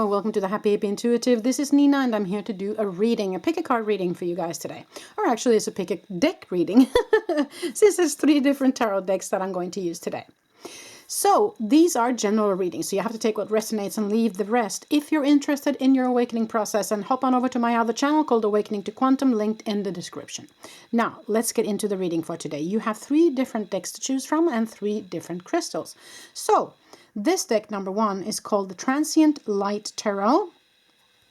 welcome to the Happy Hippie Intuitive. This is Nina and I'm here to do a reading, a pick a card reading for you guys today. Or actually it's a pick a deck reading, since there's 3 different tarot decks that I'm going to use today. So these are general readings, so you have to take what resonates and leave the rest. If you're interested in your awakening process, and hop on over to my other channel called Awakening to Quantum, linked in the description. Now, let's get into the reading for today. You have 3 different decks to choose from and 3 different crystals. So this deck number 1 is called the Transient Light Tarot.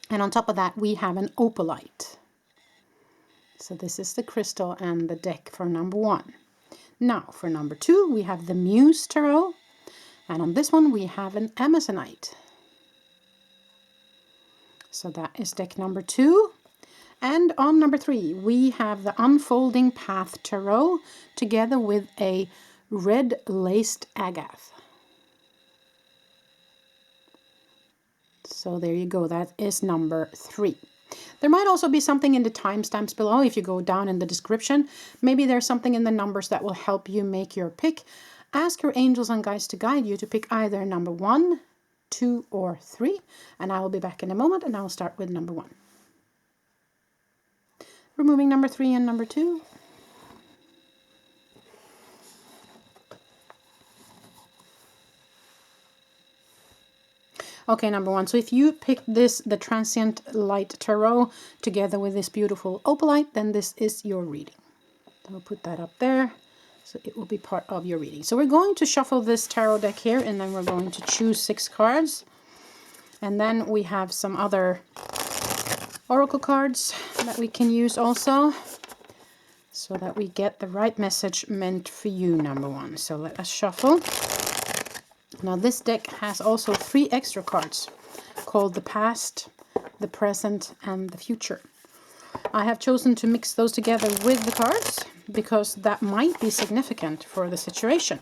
And on top of that, we have an opalite. So this is the crystal and the deck for number 1. Now, for number 2, we have the Muse Tarot. And on this one, we have an Amazonite. So that is deck number 2. And on number 3, we have the Unfolding Path Tarot together with a red laced agate. So there you go, that is number 3. There might also be something in the timestamps below if you go down in the description. Maybe there's something in the numbers that will help you make your pick. Ask your angels and guides to guide you to pick either number 1, 2, or 3. And I will be back in a moment and I will start with number 1. Removing number 3 and number 2. Okay, number 1. So if you pick this, the Transient Light Tarot, together with this beautiful opalite, then this is your reading. So I'll put that up there, so it will be part of your reading. So we're going to shuffle this tarot deck here, and then we're going to choose 6 cards. And then we have some other oracle cards that we can use also, so that we get the right message meant for you, number 1. So let us shuffle. Now this deck has also 3 extra cards called the past, the present, and the future. I have chosen to mix those together with the cards because that might be significant for the situation.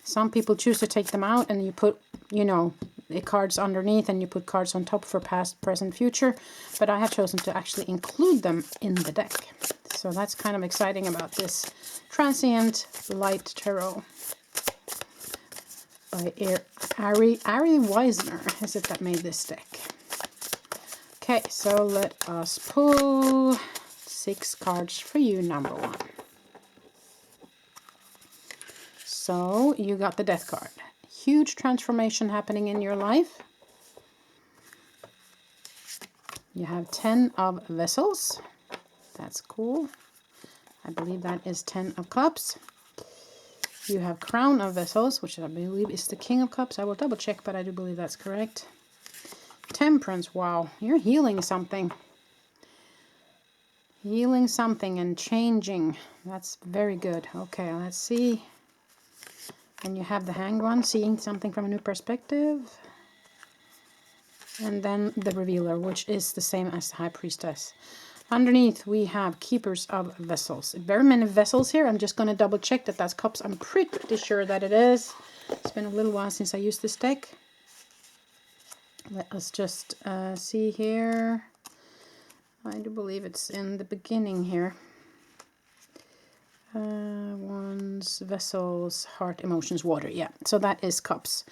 Some people choose to take them out and you put, you know, the cards underneath and you put cards on top for past, present, future. But I have chosen to actually include them in the deck. So that's kind of exciting about this Transient Light Tarot by Ari Weisner, is it that made this deck? Okay, so let us pull 6 cards for you, number 1. So you got the Death card. Huge transformation happening in your life. You have 10 of Vessels. That's cool. I believe that is 10 of Cups. You have Crown of Vessels, which I believe is the King of Cups. I will double check, but I do believe that's correct. Temperance, wow, you're healing something. Healing something and changing. That's very good. Okay, let's see. And you have the Hanged One, seeing something from a new perspective. And then the Revealer, which is the same as the High Priestess. Underneath, we have Keepers of Vessels. Very many vessels here. I'm just going to double check that that's cups. I'm pretty sure that it is. It's been a little while since I used this deck. Let us just see here. I do believe it's in the beginning here. Wands, Vessels, Heart, Emotions, Water. Yeah, so that is cups.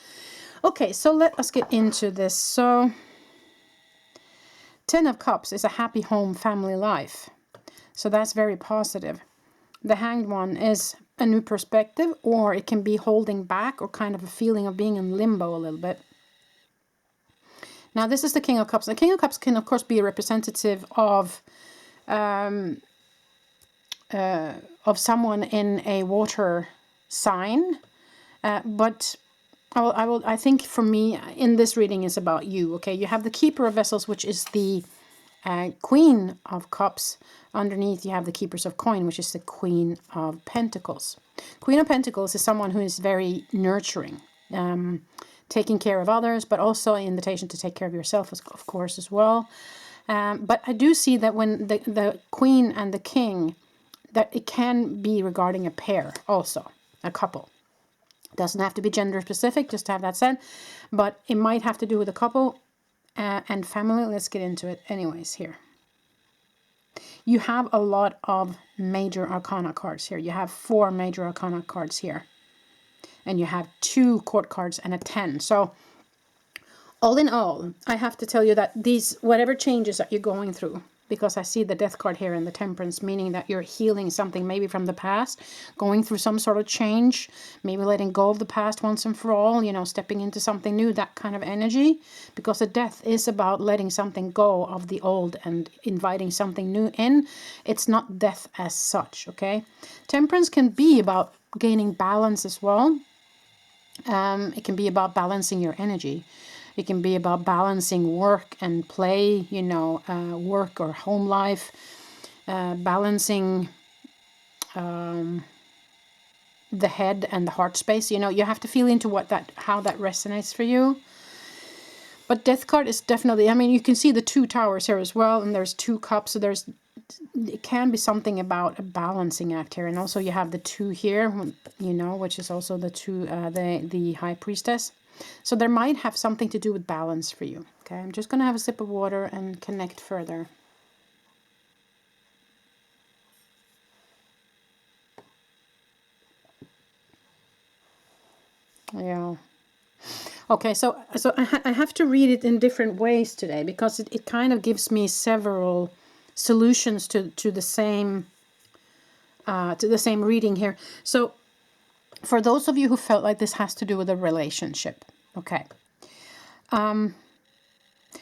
Okay, so let us get into this. So 10 of Cups is a happy home, family life. So that's very positive. The Hanged One is a new perspective, or it can be holding back or kind of a feeling of being in limbo a little bit. Now this is the King of Cups. The King of Cups can of course be a representative of someone in a water sign, but I think for me in this reading is about you. Okay, you have the Keeper of Vessels, which is the Queen of Cups. Underneath you have the Keepers of Coin, which is the Queen of Pentacles. Queen of Pentacles is someone who is very nurturing, taking care of others, but also an invitation to take care of yourself, of course, as well. But I do see that when the Queen and the King, that it can be regarding a pair also, a couple. Doesn't have to be gender specific, just to have that said, but it might have to do with a couple and family. Let's get into it anyways here. You have a lot of major arcana cards here. You have 4 major arcana cards here. And you have 2 court cards and a 10. So all in all, I have to tell you that these, whatever changes that you're going through, because I see the death card here and the temperance, meaning that you're healing something maybe from the past, going through some sort of change, maybe letting go of the past once and for all, you know, stepping into something new, that kind of energy, because the death is about letting something go of the old and inviting something new in. It's not death as such, okay? Temperance can be about gaining balance as well. It can be about balancing your energy. It can be about balancing work and play, you know, work or home life, balancing the head and the heart space. You know, you have to feel into how that resonates for you. But death card is definitely, I mean, you can see the 2 towers here as well, and there's 2 cups, so it can be something about a balancing act here. And also you have the 2 here, you know, which is also the 2, the high priestess. So there might have something to do with balance for you. Okay, I'm just going to have a sip of water and connect further. Yeah. Okay, so I have to read it in different ways today, because it kind of gives me several solutions to the same reading here. So for those of you who felt like this has to do with a relationship, okay,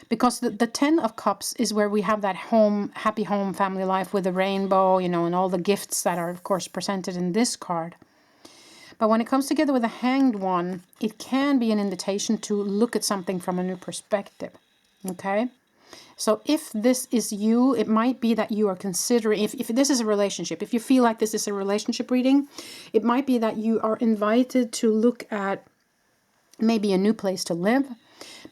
because the 10 of Cups is where we have that happy home family life with the rainbow, you know, and all the gifts that are of course presented in this card. But when it comes together with the Hanged One, it can be an invitation to look at something from a new perspective, okay? So if this is you, it might be that you are considering, if this is a relationship, if you feel like this is a relationship reading, it might be that you are invited to look at maybe a new place to live.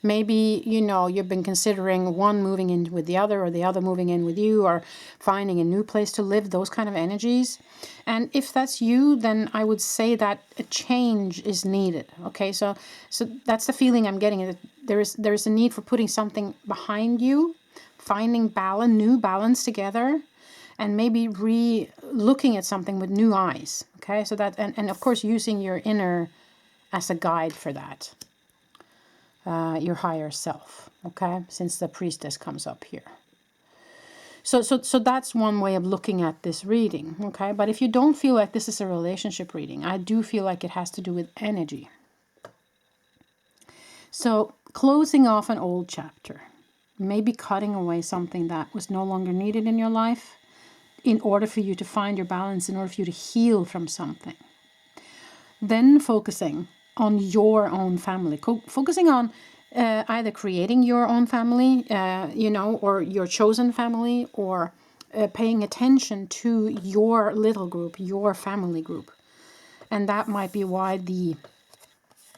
Maybe, you know, you've been considering one moving in with the other, or the other moving in with you, or finding a new place to live, those kind of energies. And if that's you, then I would say that a change is needed. Okay, so that's the feeling I'm getting. That there is a need for putting something behind you, finding balance, new balance together, and maybe looking at something with new eyes. Okay, so that, and of course using your inner as a guide for that. Your higher self, okay, since the priestess comes up here. So that's one way of looking at this reading, okay? But if you don't feel like this is a relationship reading, I do feel like it has to do with energy. So closing off an old chapter, maybe cutting away something that was no longer needed in your life in order for you to find your balance, in order for you to heal from something. Then focusing on your own family, focusing on either creating your own family, you know, or your chosen family, or paying attention to your little group, your family group. And that might be why the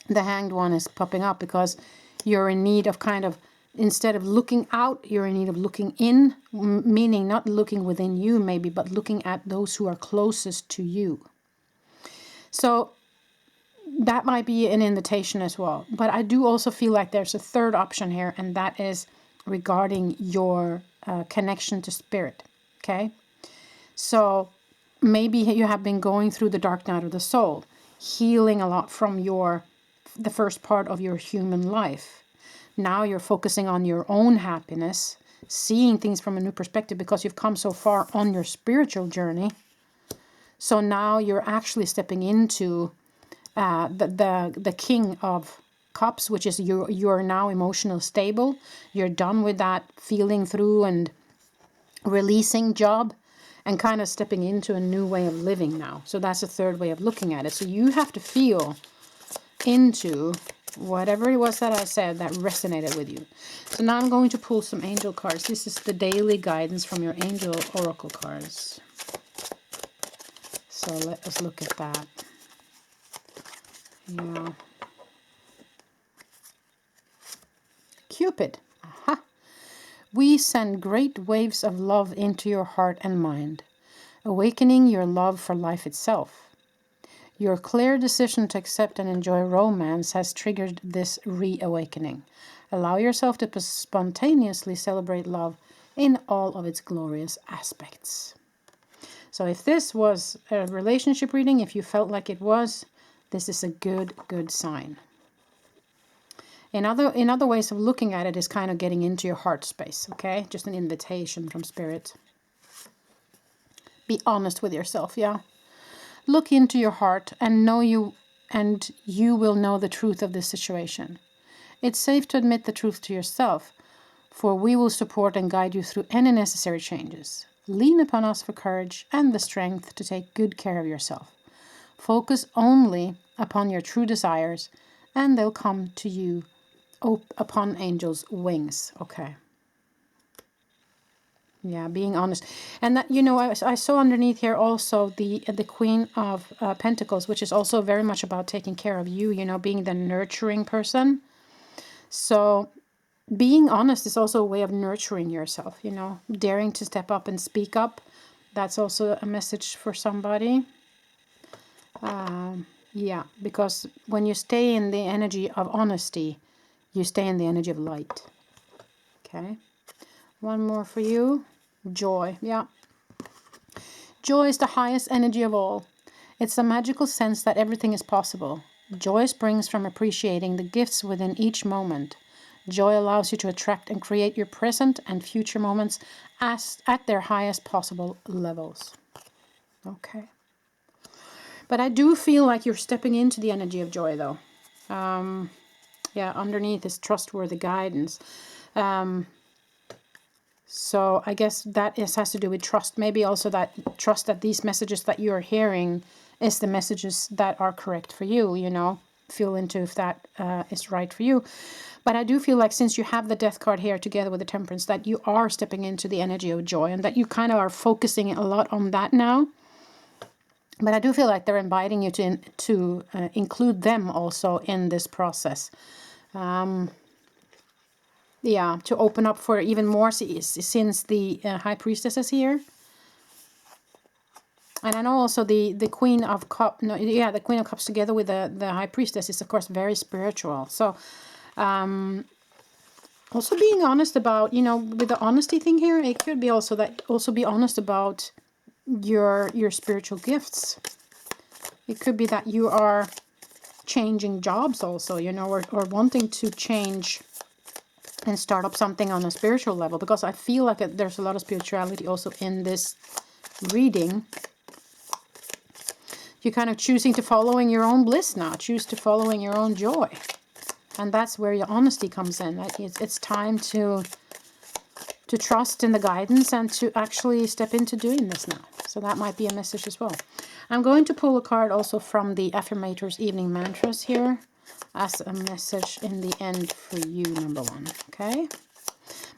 Hanged One is popping up, because you're in need of kind of, instead of looking out, you're in need of looking in, meaning not looking within you maybe, but looking at those who are closest to you. So that might be an invitation as well. But I do also feel like there's a third option here, and that is regarding your connection to spirit, okay? So maybe you have been going through the dark night of the soul, healing a lot from the first part of your human life. Now you're focusing on your own happiness, seeing things from a new perspective, because you've come so far on your spiritual journey. So now you're actually stepping into the King of Cups, which is you're now emotionally stable. You're done with that feeling through and releasing job, and kind of stepping into a new way of living now. So that's a third way of looking at it. So you have to feel into whatever it was that I said that resonated with you. So now I'm going to pull some angel cards. This is the daily guidance from your angel oracle cards. So let us look at that. Yeah. Cupid. Aha. We send great waves of love into your heart and mind, awakening your love for life itself. Your clear decision to accept and enjoy romance has triggered this reawakening. Allow yourself to spontaneously celebrate love in all of its glorious aspects. So if this was a relationship reading, if you felt like it was, this is a good sign. In other ways of looking at it is kind of getting into your heart space, okay? Just an invitation from Spirit. Be honest with yourself, yeah? Look into your heart and you will know the truth of this situation. It's safe to admit the truth to yourself, for we will support and guide you through any necessary changes. Lean upon us for courage and the strength to take good care of yourself. Focus only upon your true desires, and they'll come to you upon angels' wings. Okay. Yeah, being honest. And that, I saw underneath here also the Queen of Pentacles, which is also very much about taking care of you, being the nurturing person. So being honest is also a way of nurturing yourself, daring to step up and speak up. That's also a message for somebody. Yeah, because when you stay in the energy of honesty, you stay in the energy of light. Okay. One more for you. Joy. Yeah. Joy is the highest energy of all. It's a magical sense that everything is possible. Joy springs from appreciating the gifts within each moment. Joy allows you to attract and create your present and future moments at their highest possible levels. Okay. But I do feel like you're stepping into the energy of joy, though. Yeah, underneath is trustworthy guidance. So I guess that has to do with trust. Maybe also that trust that these messages that you're hearing is the messages that are correct for you, Feel into if that is right for you. But I do feel like since you have the Death card here together with the Temperance, that you are stepping into the energy of joy and that you kind of are focusing a lot on that now. But I do feel like they're inviting you to include them also in this process. Yeah, to open up for even more since the High Priestess is here. And I know also the Queen of Cups, the Queen of Cups together with the High Priestess is of course very spiritual. So also being honest about, with the honesty thing here, it could be also that also be honest about your spiritual gifts. It could be that you are changing jobs also, or wanting to change and start up something on a spiritual level, because I feel like there's a lot of spirituality also in this reading. You're kind of choosing to following your own bliss now, choose to following your own joy. And that's where your honesty comes in. It's time to trust in the guidance and to actually step into doing this now. So that might be a message as well. I'm going to pull a card also from the Affirmators Evening Mantras here as a message in the end for you, number one. Okay?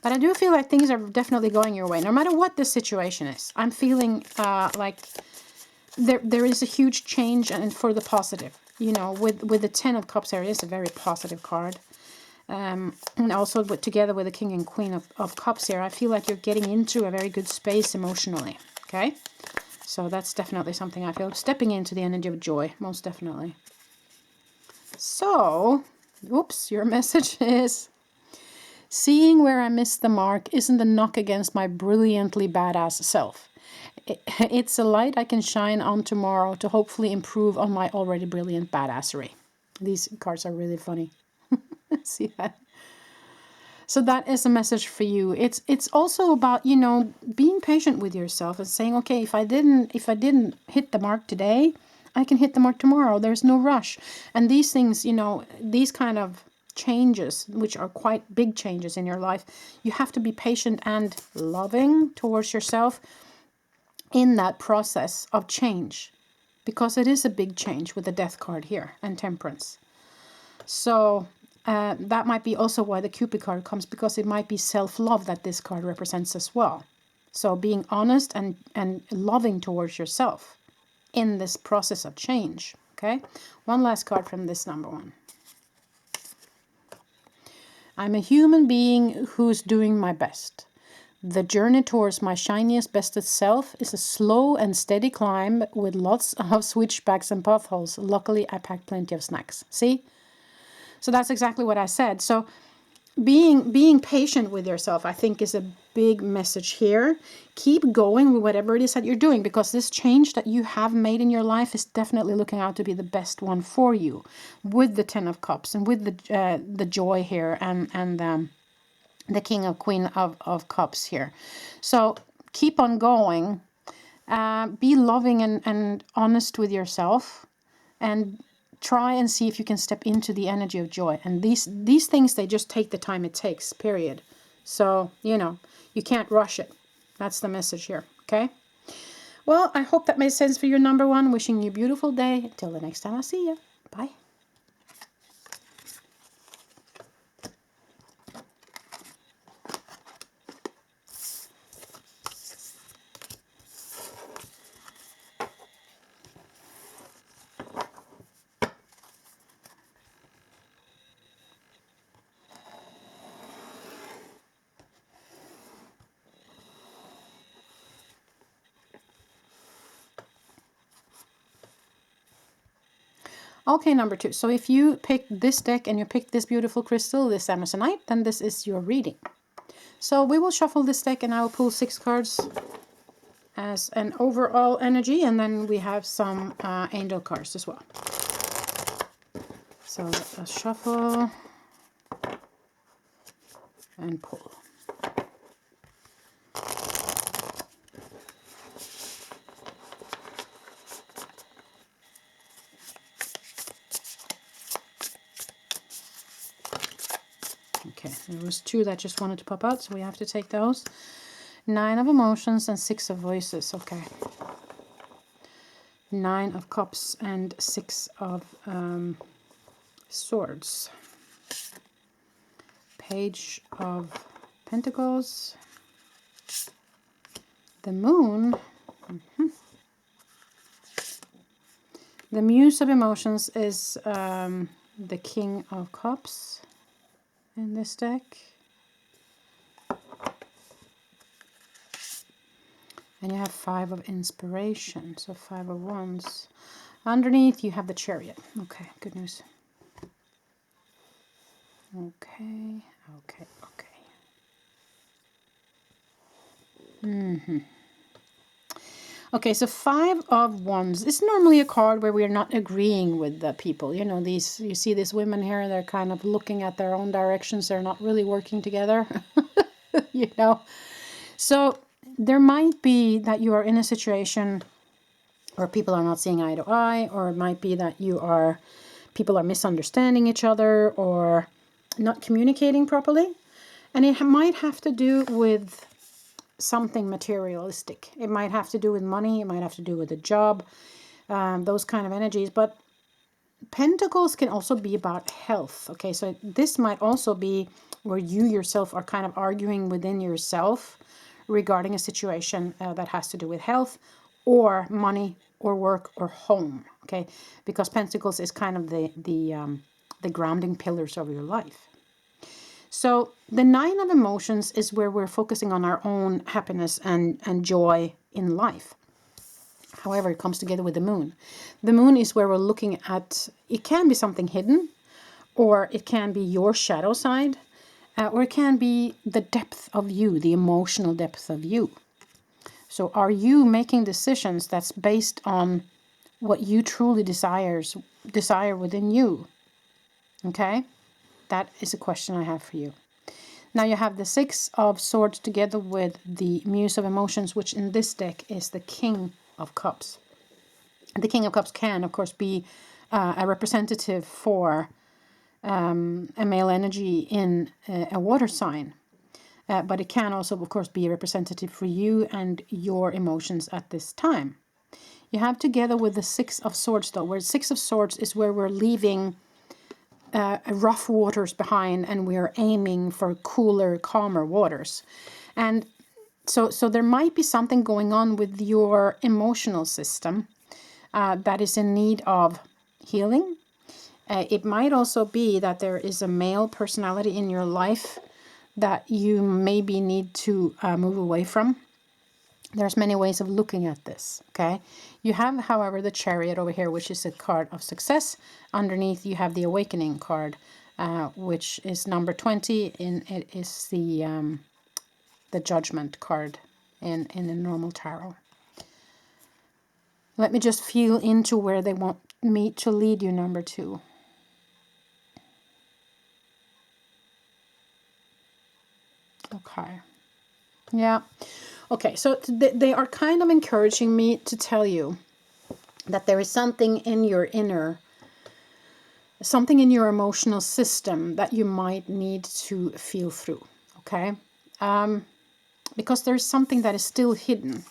But I do feel like things are definitely going your way, no matter what the situation is. I'm feeling like there is a huge change and for the positive. With the Ten of Cups here, it is a very positive card. And also together with the King and Queen of Cups here, I feel like you're getting into a very good space emotionally. Okay? So that's definitely something I feel. Stepping into the energy of joy, most definitely. So, oops, your message is, seeing where I missed the mark isn't a knock against my brilliantly badass self. It's a light I can shine on tomorrow to hopefully improve on my already brilliant badassery. These cards are really funny. See that? So that is a message for you. It's also about, being patient with yourself and saying, okay, if I didn't hit the mark today, I can hit the mark tomorrow. There's no rush. And these things, these kind of changes, which are quite big changes in your life, you have to be patient and loving towards yourself in that process of change, because it is a big change with the Death card here and Temperance. So that might be also why the Cupid card comes, because it might be self-love that this card represents as well. So being honest and loving towards yourself in this process of change. Okay, one last card from this number one. I'm a human being who's doing my best. The journey towards my shiniest, bestest self is a slow and steady climb with lots of switchbacks and potholes. Luckily, I packed plenty of snacks. See? So that's exactly what I said. So being patient with yourself, I think, is a big message here. Keep going with whatever it is that you're doing, because this change that you have made in your life is definitely looking out to be the best one for you, with the Ten of Cups and with the joy here, and the King of Queen of Cups here. So keep on going. Be loving and honest with yourself, and try and see if you can step into the energy of joy. And these things, they just take the time it takes, period. So, you can't rush it. That's the message here, okay? Well, I hope that made sense for your number one. Wishing you a beautiful day. Till the next time I see you. Bye. Okay, number two. So if you picked this deck and you picked this beautiful crystal, this Amazonite, then this is your reading. So we will shuffle this deck and I will pull 6 cards as an overall energy, and then we have some angel cards as well. So let us shuffle and pull. Okay, there was 2 that just wanted to pop out, so we have to take those. 9 of emotions and 6 of voices. Okay. 9 of cups and 6 of swords. Page of pentacles. The moon. The Muse of emotions is the King of Cups in this deck. And you have 5 of inspiration, so 5 of wands. Underneath you have the Chariot. Okay, good news. Okay. Okay, so 5 of wands is normally a card where we're not agreeing with the people. You see these women here, they're kind of looking at their own directions. They're not really working together, So there might be that you are in a situation where people are not seeing eye to eye, or it might be that people are misunderstanding each other or not communicating properly. And it might have to do with something materialistic. It might have to do with money. It might have to do with a job, those kind of energies. But pentacles can also be about health. Okay, so this might also be where you yourself are kind of arguing within yourself regarding a situation that has to do with health or money or work or home. Okay, because pentacles is kind of the grounding pillars of your life. So the 9 of emotions is where we're focusing on our own happiness and joy in life. However, it comes together with the moon. The moon is where we're looking at, it can be something hidden, or it can be your shadow side, or it can be the depth of you, the emotional depth of you. So are you making decisions that's based on what you truly desire within you? Okay? That is a question I have for you. Now you have the 6 of swords together with the Muse of emotions, which in this deck is the King of Cups. The King of Cups can, of course, be a representative for a male energy in a water sign. But it can also, of course, be a representative for you and your emotions at this time. You have together with the 6 of swords, though, where 6 of swords is where we're leaving rough waters behind and we're aiming for cooler, calmer waters. And so there might be something going on with your emotional system that is in need of healing. It might also be that there is a male personality in your life that you maybe need to move away from. There's many ways of looking at this, okay? You have, however, the Chariot over here, which is a card of success. Underneath, you have the Awakening card, which is number 20, and it is the Judgment card in the normal tarot. Let me just feel into where they want me to lead you, number 2. Okay. Yeah. Okay, so they are kind of encouraging me to tell you that there is something in your something in your emotional system that you might need to feel through, okay? Because there's something that is still hidden.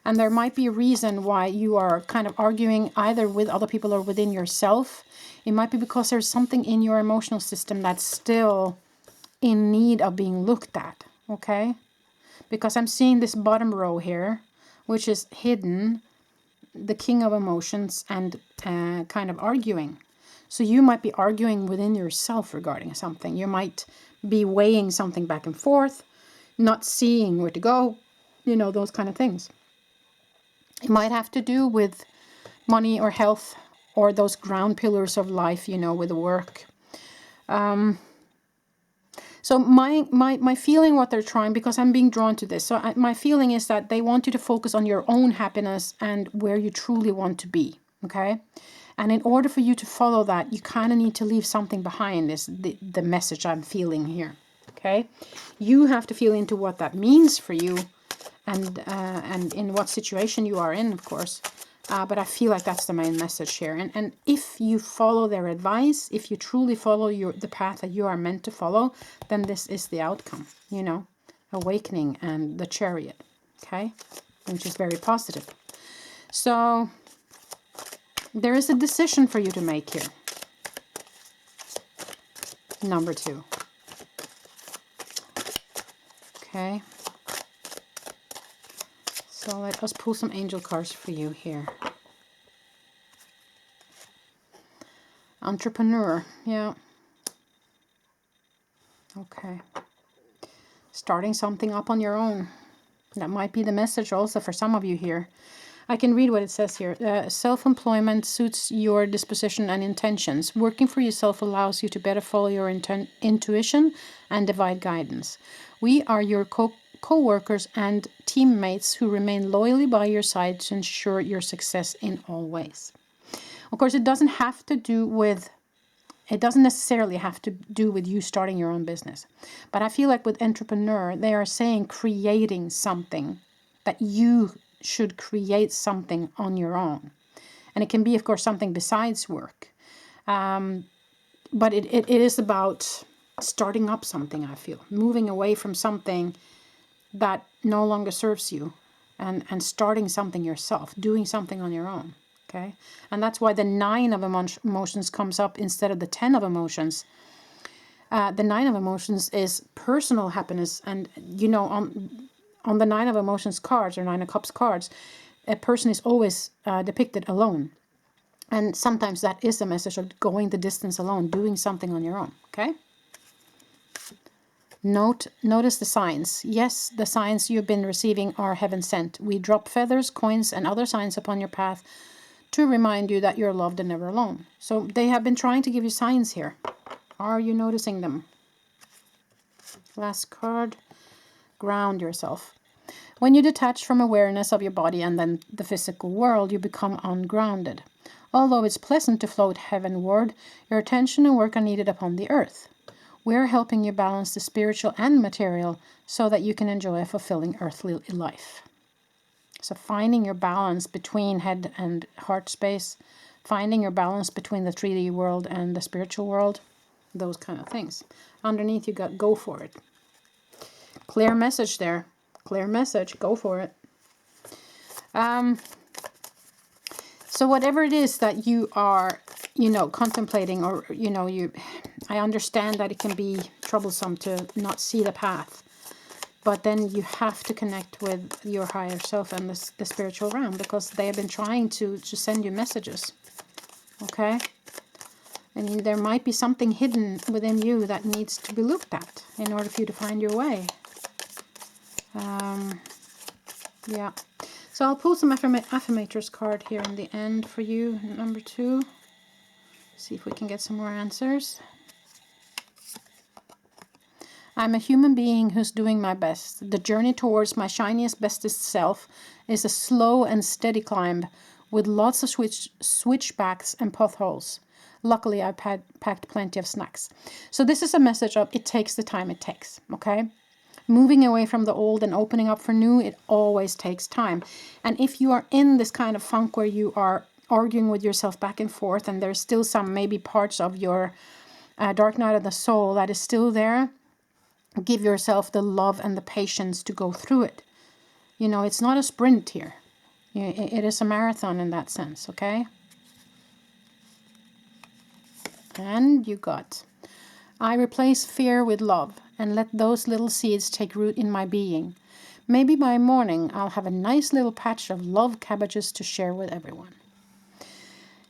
And there might be a reason why you are kind of arguing either with other people or within yourself. It might be because there's something in your emotional system that's still in need of being looked at, okay? Because I'm seeing this bottom row here, which is hidden, the King of Emotions, and kind of arguing. So you might be arguing within yourself regarding something. You might be weighing something back and forth, not seeing where to go, you know, those kind of things. It might have to do with money or health or those ground pillars of life, you know, with work. So my feeling, what they're trying, because I'm being drawn to this, so my feeling is that they want you to focus on your own happiness and where you truly want to be, okay? And in order for you to follow that, you kind of need to leave something behind, is the message I'm feeling here, okay? You have to feel into what that means for you and in what situation you are in, of course. But I feel like that's the main message here. And if you follow their advice, if you truly follow the path that you are meant to follow, then this is the outcome, you know, awakening and the Chariot, okay, which is very positive. So there is a decision for you to make here. Number 2. Okay. So let us pull some angel cards for you here. Entrepreneur, yeah. Okay. Starting something up on your own. That might be the message also for some of you here. I can read what it says here. Self-employment suits your disposition and intentions. Working for yourself allows you to better follow your intuition and divine guidance. We are your co-workers and teammates who remain loyally by your side to ensure your success in all ways. Of course, it doesn't necessarily have to do with you starting your own business. But I feel like with entrepreneur, they are saying creating something, that you should create something on your own. And it can be, of course, something besides work. But it is about starting up something, I feel. Moving away from something that no longer serves you and starting something yourself, doing something on your own. Okay, and that's why the 9 of emotions comes up instead of the 10 of emotions. The 9 of emotions is personal happiness, and you know, on the 9 of emotions cards or 9 of cups cards, a person is always depicted alone, and sometimes that is a message of going the distance alone, doing something on your own. Okay. Notice the signs. Yes, the signs you've been receiving are heaven sent. We drop feathers, coins, and other signs upon your path to remind you that you're loved and never alone. So they have been trying to give you signs here. Are you noticing them? Last card, ground yourself. When you detach from awareness of your body and then the physical world, you become ungrounded. Although it's pleasant to float heavenward, your attention and work are needed upon the earth. We're helping you balance the spiritual and material so that you can enjoy a fulfilling earthly life. So finding your balance between head and heart space, finding your balance between the 3D world and the spiritual world, those kind of things. Underneath you got go for it. Clear message there. Clear message. Go for it. So whatever it is that you are, you know, contemplating, or, you know, I understand that it can be troublesome to not see the path. But then you have to connect with your higher self and the spiritual realm, because they have been trying to send you messages. Okay? And there might be something hidden within you that needs to be looked at in order for you to find your way. Yeah. So I'll pull some Affirmators card here in the end for you, number 2. See if we can get some more answers. I'm a human being who's doing my best. The journey towards my shiniest, bestest self is a slow and steady climb with lots of switchbacks and potholes. Luckily, I've packed plenty of snacks. So this is a message of it takes the time it takes, okay? Moving away from the old and opening up for new, it always takes time. And if you are in this kind of funk where you are arguing with yourself back and forth, and there's still some maybe parts of your dark night of the soul that is still there, give yourself the love and the patience to go through it. You know, it's not a sprint here. It is a marathon in that sense, okay? And you got, I replace fear with love and let those little seeds take root in my being. Maybe by morning I'll have a nice little patch of love cabbages to share with everyone.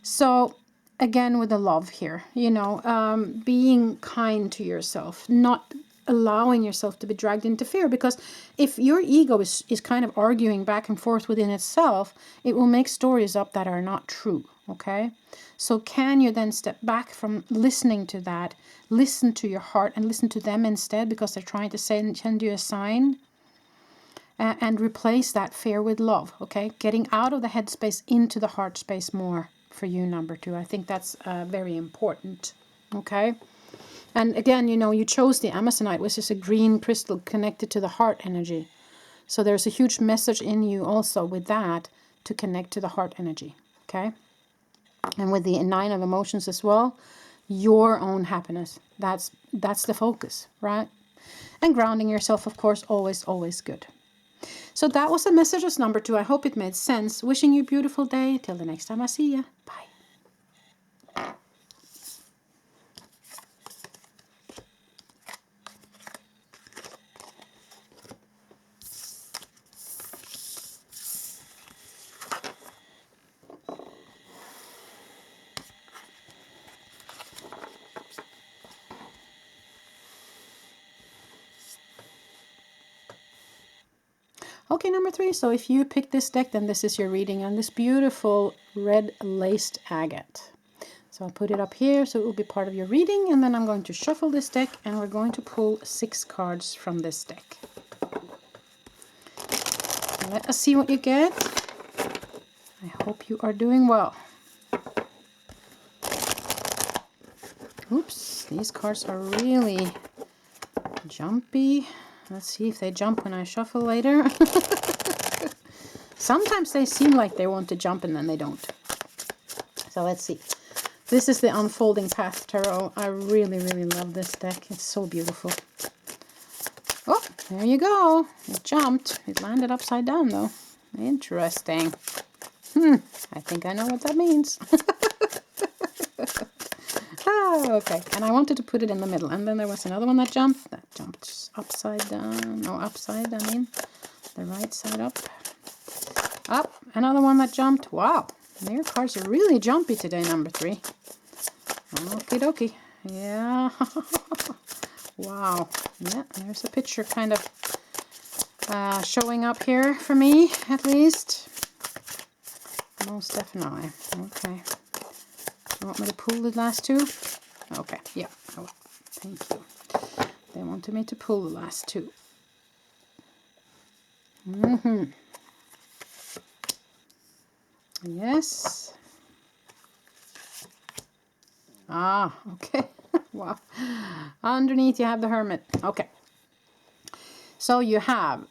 So again, with the love here, you know, being kind to yourself, not allowing yourself to be dragged into fear, because if your ego is kind of arguing back and forth within itself, it will make stories up that are not true, okay? So can you then step back from listening to that, listen to your heart and listen to them instead, because they're trying to send you a sign, and replace that fear with love, okay? Getting out of the head space into the heart space more for you, number 2. I think that's very important, okay? And again, you know, you chose the Amazonite, which is a green crystal connected to the heart energy. So there's a huge message in you also with that to connect to the heart energy, okay? And with the 9 of emotions as well, your own happiness. That's the focus, right? And grounding yourself, of course, always good. So that was the messages number 2. I hope it made sense. Wishing you a beautiful day. Till the next time I see you. Bye. Okay, number 3. So if you pick this deck, then this is your reading on this beautiful red laced agate. So I'll put it up here so it will be part of your reading, and then I'm going to shuffle this deck and we're going to pull 6 cards from this deck. So let us see what you get. I hope you are doing well. Oops, these cards are really jumpy. Let's see if they jump when I shuffle later. Sometimes they seem like they want to jump and then they don't. So let's see. This is the Unfolding Path Tarot. I really love this deck. It's so beautiful. Oh, there you go. It jumped. It landed upside down though. Interesting. I think I know what that means. Okay, and I wanted to put it in the middle, and then there was another one that jumped upside down. No, upside, I mean the right side up. Another one that jumped. Wow, your cards are really jumpy today, number 3. Okie dokie. Yeah. Wow. Yeah, there's a picture kind of showing up here for me, at least. Most definitely. Okay. You want me to pull the last 2? Okay, yeah, I will. Thank you. They wanted me to pull the last 2. Yes. Okay. Wow. Underneath you have the Hermit. Okay. So you have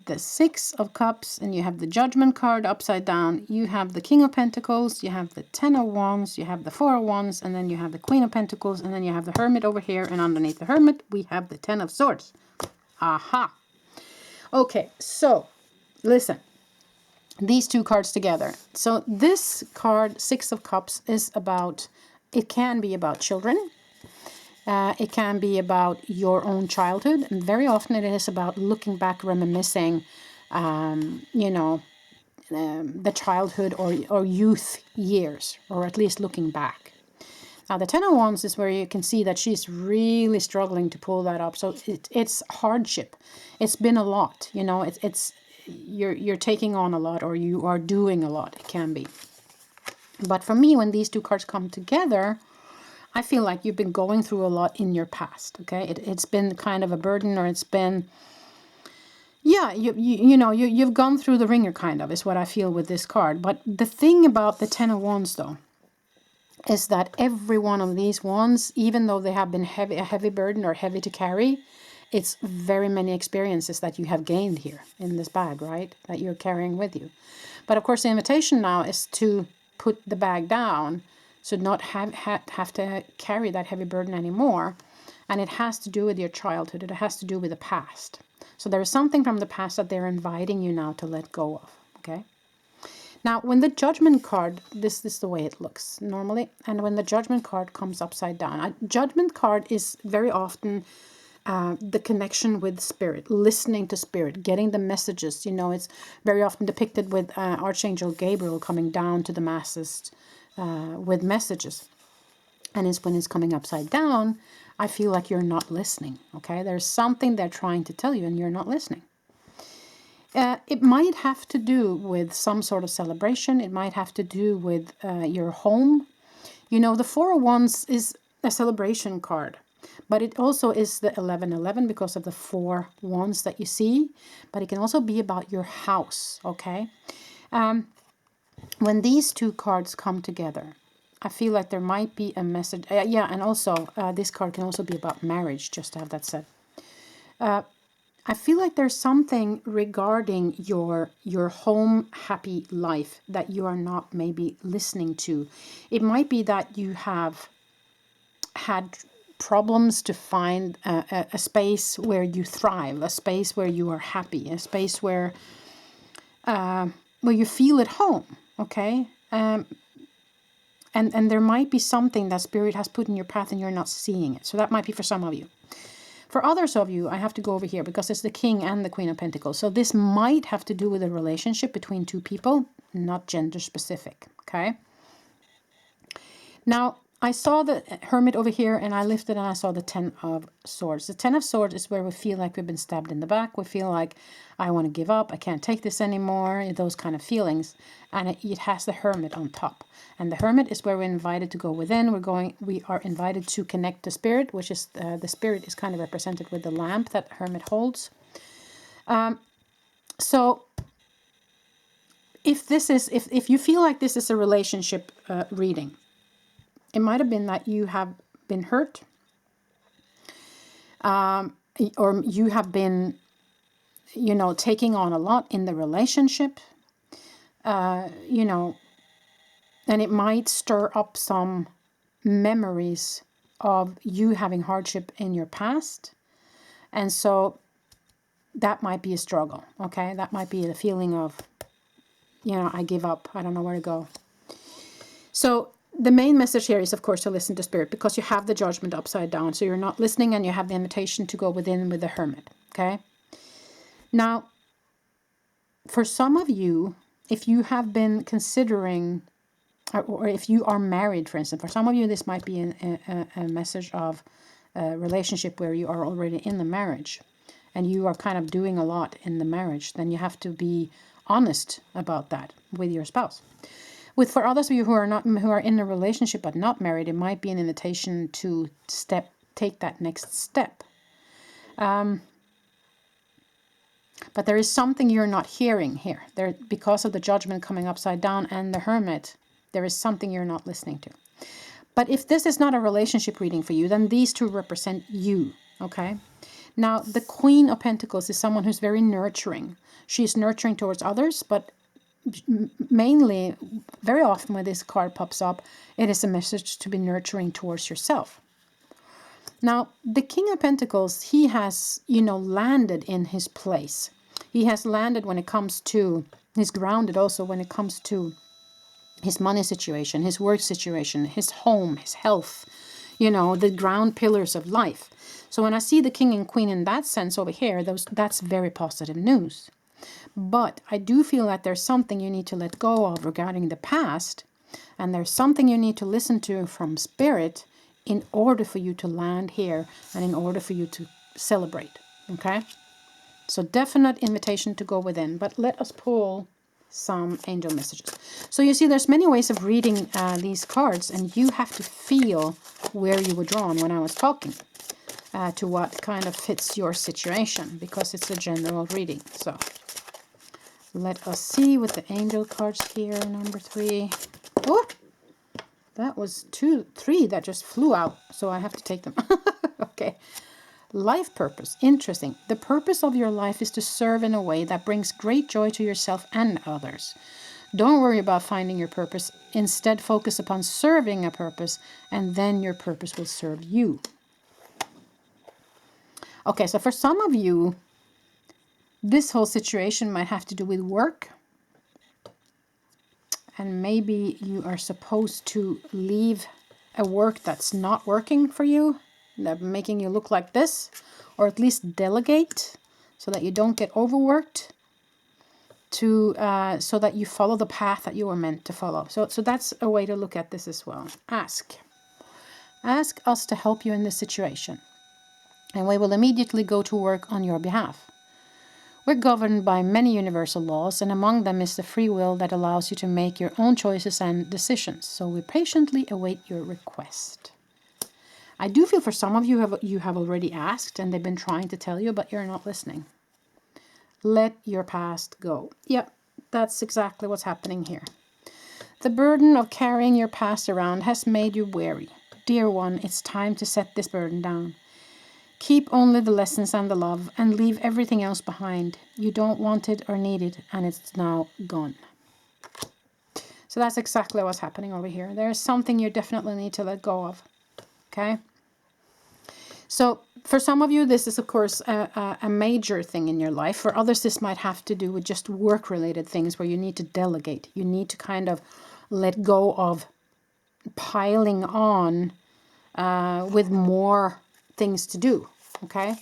the 6 of Cups, and you have the Judgment card upside down. You have the King of Pentacles, you have the 10 of Wands, you have the 4 of Wands, and then you have the Queen of Pentacles, and then you have the Hermit over here, and underneath the Hermit we have the 10 of Swords. Aha. Okay, so listen. These 2 cards together. So this card, 6 of Cups, is about, it can be about children. It can be about your own childhood, and very often it is about looking back, reminiscing, you know, the childhood or youth years, or at least looking back. Now, the 10 of Wands is where you can see that she's really struggling to pull that up. So it's hardship. It's been a lot, you know, you're taking on a lot, or you are doing a lot. It can be. But for me, when these 2 cards come together, I feel like you've been going through a lot in your past, okay? It's been kind of a burden, or it's been, yeah, you've gone through the ringer, kind of, is what I feel with this card. But the thing about the Ten of Wands, though, is that every one of these wands, even though they have been a heavy burden or heavy to carry, it's very many experiences that you have gained here in this bag, right? That you're carrying with you. But of course, the invitation now is to put the bag down, so not have to carry that heavy burden anymore. And it has to do with your childhood. It has to do with the past. So there is something from the past that they're inviting you now to let go of, okay? Now, when the Judgment card, this is the way it looks normally. And when the Judgment card comes upside down, a Judgment card is very often the connection with spirit, listening to spirit, getting the messages. It's very often depicted with Archangel Gabriel coming down to the masses with messages. And when it's coming upside down, I feel like you're not listening, okay? There's something they're trying to tell you and you're not listening. It might have to do with some sort of celebration. It might have to do with your home. The Four of Wands is a celebration card, but it also is the 1111 because of the 4 wands that you see. But it can also be about your house, okay? When these two cards come together, I feel like there might be a message. And also this card can also be about marriage, just to have that said. I feel like there's something regarding your home happy life that you are not maybe listening to. It might be that you have had problems to find a space where you thrive, a space where you are happy, a space where you feel at home, okay? And there might be something that Spirit has put in your path and you're not seeing it. So that might be for some of you. For others of you, I have to go over here because it's the King and the Queen of Pentacles. So this might have to do with a relationship between two people, not gender specific, okay? Now, I saw the Hermit over here and I lifted and I saw the 10 of Swords. The 10 of Swords is where we feel like we've been stabbed in the back. We feel like I want to give up. I can't take this anymore. Those kind of feelings. And it has the Hermit on top. And the Hermit is where we're invited to go within. We are invited to connect to Spirit, which is the Spirit is kind of represented with the lamp that Hermit holds. So if you feel like this is a relationship reading, it might have been that you have been hurt, or you have been, taking on a lot in the relationship, and it might stir up some memories of you having hardship in your past. And so that might be a struggle, okay? That might be the feeling of, I give up. I don't know where to go. So the main message here is, of course, to listen to Spirit because you have the Judgment upside down. So you're not listening and you have the invitation to go within with the Hermit, okay? Now, for some of you, if you have been considering, or if you are married, for instance, for some of you, this might be a message of a relationship where you are already in the marriage and you are kind of doing a lot in the marriage, then you have to be honest about that with your spouse. For others of you who are in a relationship but not married, it might be an invitation to take that next step. But there is something you're not hearing here. Because of the Judgment coming upside down and the Hermit, there is something you're not listening to. But if this is not a relationship reading for you, then these two represent you, okay? Now, the Queen of Pentacles is someone who's very nurturing. She's nurturing towards others, but mainly, very often when this card pops up, it is a message to be nurturing towards yourself. Now, the King of Pentacles, he has, landed in his place. He has landed when it comes to, he's grounded also when it comes to his money situation, his work situation, his home, his health, the ground pillars of life. So when I see the King and Queen in that sense over here, that's very positive news. But I do feel that there's something you need to let go of regarding the past, and there's something you need to listen to from Spirit in order for you to land here and in order for you to celebrate, okay? So definite invitation to go within. But let us pull some angel messages. So you see, there's many ways of reading these cards, and you have to feel where you were drawn when I was talking to what kind of fits your situation, because it's a general reading. So let us see with the angel cards here, number 3. Oh, that was 3 that just flew out, so I have to take them. Okay. Life purpose. Interesting. The purpose of your life is to serve in a way that brings great joy to yourself and others. Don't worry about finding your purpose. Instead, focus upon serving a purpose, and then your purpose will serve you. Okay, so for some of you, this whole situation might have to do with work. And maybe you are supposed to leave a work that's not working for you, that making you look like this, or at least delegate so that you don't get overworked, to so that you follow the path that you were meant to follow. So that's a way to look at this as well. Ask us to help you in this situation, and we will immediately go to work on your behalf. We're governed by many universal laws, and among them is the free will that allows you to make your own choices and decisions. So we patiently await your request. I do feel for some of you, you have already asked, and they've been trying to tell you, but you're not listening. Let your past go. Yep, that's exactly what's happening here. The burden of carrying your past around has made you weary. Dear one, it's time to set this burden down. Keep only the lessons and the love, and leave everything else behind. You don't want it or need it, and it's now gone. So that's exactly what's happening over here. There is something you definitely need to let go of. Okay? So for some of you, this is, of course, a major thing in your life. For others, this might have to do with just work-related things where you need to delegate. You need to kind of let go of piling on with more things to do. Okay?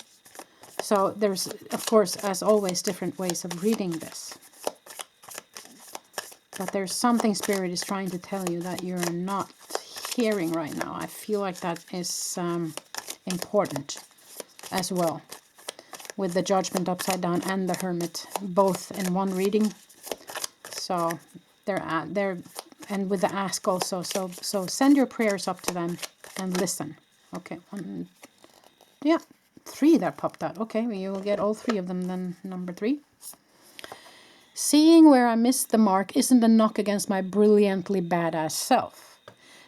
So there's, of course, as always, different ways of reading this. But there's something Spirit is trying to tell you that you're not hearing right now. I feel like that is important as well. With the Judgment upside down and the Hermit, both in one reading. So they're and with the Ask also. So send your prayers up to them and listen. Okay. Yeah. 3 that popped out. Okay, well, you will get all 3 of them then, number 3. Seeing where I missed the mark isn't a knock against my brilliantly badass self.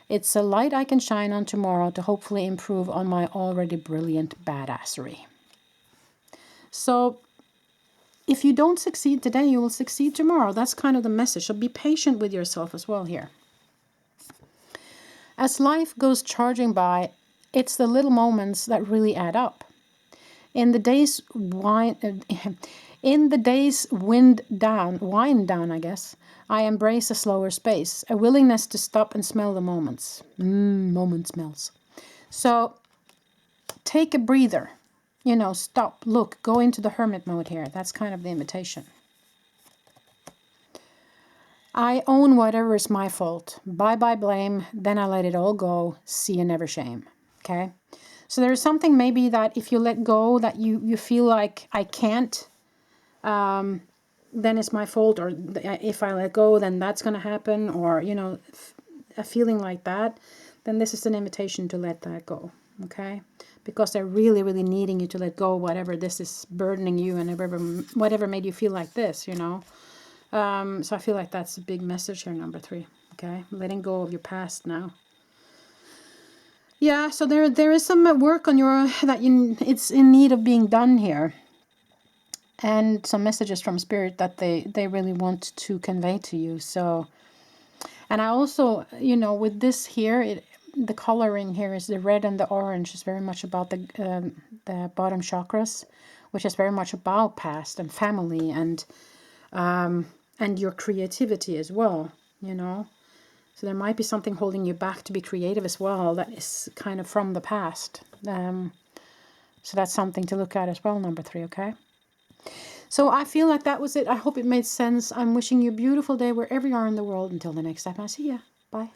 It's a light I can shine on tomorrow to hopefully improve on my already brilliant badassery. So if you don't succeed today, you will succeed tomorrow. That's kind of the message. So be patient with yourself as well here. As life goes charging by, it's the little moments that really add up. In the days wind down, I guess, I embrace a slower space, a willingness to stop and smell the moments. Moment smells. So take a breather. You know, stop, look, go into the hermit mode here. That's kind of the invitation. I own whatever is my fault. Bye-bye blame, then I let it all go. See you never shame. Okay? So there's something maybe that if you let go, that you feel like I can't, then it's my fault, or if I let go, then that's going to happen, or, you know, a feeling like that, then this is an invitation to let that go, okay? Because they're really, really needing you to let go whatever this is burdening you and whatever made you feel like this, you know? So I feel like that's a big message here, number 3, okay? Letting go of your past now. Yeah, so there is some work on your it's in need of being done here, and some messages from Spirit that they really want to convey to you. So, and I also, you know, with this here, the coloring here is the red and the orange is very much about the bottom chakras, which is very much about past and family and your creativity as well, you know. So there might be something holding you back to be creative as well that is kind of from the past. So that's something to look at as well, number 3, okay? So I feel like that was it. I hope it made sense. I'm wishing you a beautiful day wherever you are in the world. Until the next time I see ya. Bye.